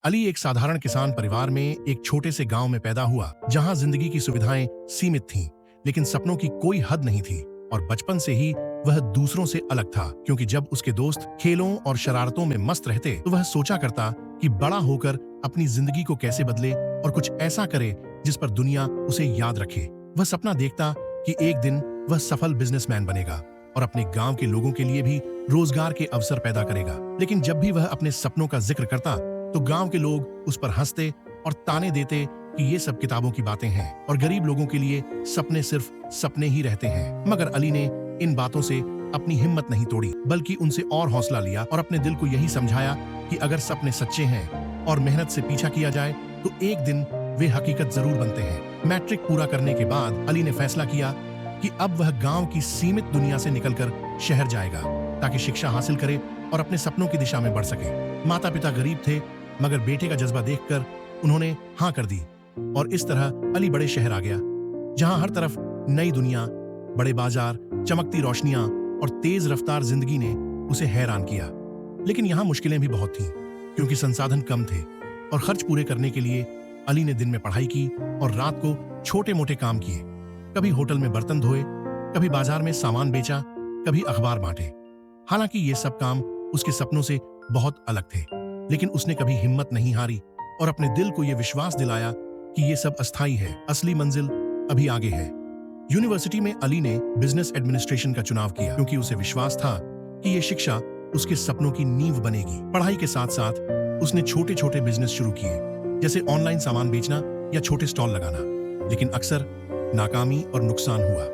अली एक साधारण किसान परिवार में एक छोटे से गांव में पैदा हुआ, जहां जिंदगी की सुविधाएं सीमित थीं, लेकिन सपनों की कोई हद नहीं थी। और बचपन से ही वह दूसरों से अलग था, क्योंकि जब उसके दोस्त खेलों और शरारतों में मस्त रहते तो वह सोचा करता कि बड़ा होकर अपनी जिंदगी को कैसे बदले और कुछ ऐसा करे जिस पर दुनिया उसे याद रखे। वह सपना देखता कि एक दिन वह सफल बिजनेसमैन बनेगा और अपने गांव के लोगों के लिए भी रोजगार के अवसर पैदा करेगा। लेकिन जब भी वह अपने सपनों का जिक्र करता तो गांव के लोग उस पर हंसते और ताने देते कि ये सब किताबों की बातें हैं और गरीब लोगों के लिए सपने सिर्फ सपने ही रहते हैं। मगर अली ने इन बातों से अपनी हिम्मत नहीं तोड़ी, बल्कि उनसे और हौसला लिया और अपने दिल को यही समझाया कि अगर सपने सच्चे हैं और मेहनत से पीछा किया जाए तो एक दिन वे हकीकत जरूर बनते हैं। मैट्रिक पूरा करने के बाद अली ने फैसला किया कि अब वह गांव की सीमित दुनिया से निकलकर शहर जाएगा, ताकि शिक्षा हासिल करे और अपने सपनों की दिशा में बढ़ सके। माता पिता गरीब थे, मगर बेटे का जज्बा देखकर उन्होंने हाँ कर दी और इस तरह अली बड़े शहर आ गया, जहां हर तरफ नई दुनिया, बड़े बाजार, चमकती रोशनियां और तेज रफ्तार जिंदगी ने उसे हैरान किया। लेकिन यहाँ मुश्किलें भी बहुत थीं, क्योंकि संसाधन कम थे और खर्च पूरे करने के लिए अली ने दिन में पढ़ाई की और रात को छोटे मोटे काम किए। कभी होटल में बर्तन धोए, कभी बाजार में सामान बेचा, कभी अखबार बांटे। हालांकि ये सब काम उसके सपनों से बहुत अलग थे, लेकिन उसने कभी हिम्मत नहीं हारी और अपने दिल को यह विश्वास दिलाया कि ये सब अस्थायी है, असली मंजिल अभी आगे है। यूनिवर्सिटी में अली ने बिजनेस एडमिनिस्ट्रेशन का चुनाव किया, क्योंकि उसे विश्वास था कि यह शिक्षा उसके सपनों की नींव बनेगी। पढ़ाई के साथ साथ उसने छोटे छोटे बिजनेस शुरू किए, जैसे ऑनलाइन सामान बेचना या छोटे स्टॉल लगाना, लेकिन अक्सर नाकामी और नुकसान हुआ।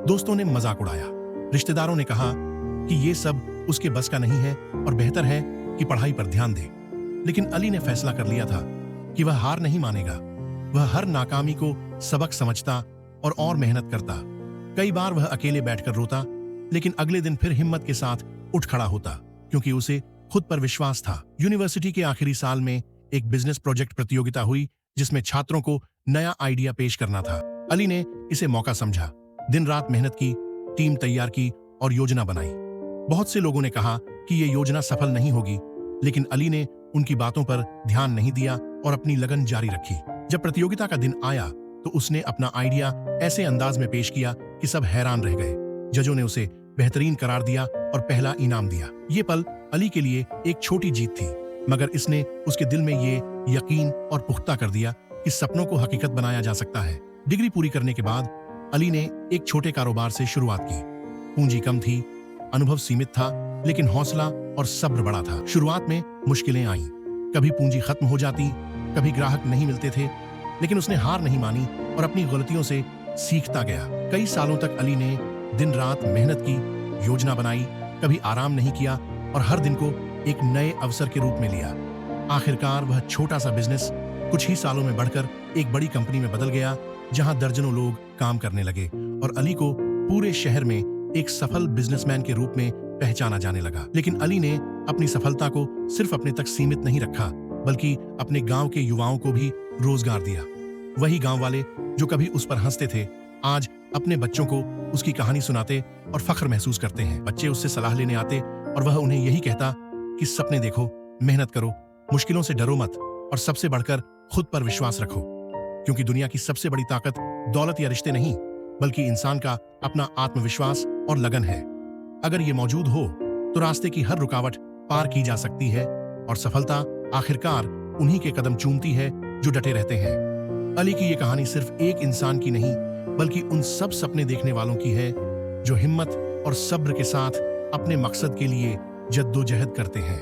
दोस्तों ने मजाक उड़ाया, रिश्तेदारों ने कहा कि ये सब उसके बस का नहीं है और बेहतर है कि पढ़ाई पर ध्यान दे। लेकिन अली ने फैसला कर लिया था कि वह हार नहीं मानेगा। वह हर नाकामी को सबक समझता और मेहनत करता। कई बार वह अकेले बैठकर रोता, लेकिन अगले दिन फिर हिम्मत के साथ उठ खड़ा होता, क्योंकि उसे खुद पर विश्वास था। यूनिवर्सिटी के आखिरी साल में एक बिजनेस प्रोजेक्ट प्रतियोगिता हुई, जिसमें छात्रों को नया आइडिया पेश करना था। अली ने इसे मौका समझा, दिन रात मेहनत की, टीम तैयार की और योजना बनाई। बहुत से लोगों ने कहा कि यह योजना सफल नहीं होगी, लेकिन अली ने उनकी बातों पर ध्यान नहीं दिया और अपनी लगन जारी रखी। जब प्रतियोगिता का दिन आया तो उसने अपना आइडिया ऐसे अंदाज में पेश किया कि सब हैरान रह गए। जजों ने उसे बेहतरीन करार दिया और पहला इनाम दिया। ये पल अली के लिए एक छोटी जीत थी, मगर इसने उसके दिल में ये यकीन और पुख्ता कर दिया कि सपनों को हकीकत बनाया जा सकता है। डिग्री पूरी करने के बाद अली ने एक छोटे कारोबार से शुरुआत की। पूंजी कम थी, अनुभव सीमित था, लेकिन हौसला और सब्र बड़ा था। शुरुआत में मुश्किलें आईं, कभी पूंजी खत्म हो जाती, कभी ग्राहक नहीं मिलते थे, लेकिन उसने हार नहीं मानी और अपनी गलतियों से सीखता गया। कई सालों तक अली ने दिन रात मेहनत की, योजना बनाई, कभी आराम नहीं किया और हर दिन को एक नए अवसर के रूप में लिया। आखिरकार वह छोटा सा बिजनेस कुछ ही सालों में बढ़कर एक बड़ी कंपनी में बदल गया, जहां दर्जनों लोग काम करने लगे और अली को पूरे शहर में एक सफल बिजनेसमैन के रूप में पहचाना जाने लगा। लेकिन अली ने अपनी सफलता को सिर्फ अपने तक सीमित नहीं रखा, बल्कि अपने गांव के युवाओं को भी रोजगार दिया। वही गांव वाले जो कभी उस पर हंसते थे, आज अपने बच्चों को उसकी कहानी सुनाते और फख्र महसूस करते हैं। बच्चे उससे सलाह लेने आते और वह उन्हें यही कहता कि सपने देखो, मेहनत करो, मुश्किलों से डरो मत और सबसे बढ़कर खुद पर विश्वास रखो, क्योंकि दुनिया की सबसे बड़ी ताकत दौलत या रिश्ते नहीं, बल्कि इंसान का अपना आत्मविश्वास और लगन है। अगर ये मौजूद हो तो रास्ते की हर रुकावट पार की जा सकती है और सफलता आखिरकार उन्हीं के कदम चूमती है जो डटे रहते हैं। अली की ये कहानी सिर्फ एक इंसान की नहीं, बल्कि उन सब सपने देखने वालों की है जो हिम्मत और सब्र के साथ अपने मकसद के लिए जद्दोजहद करते हैं।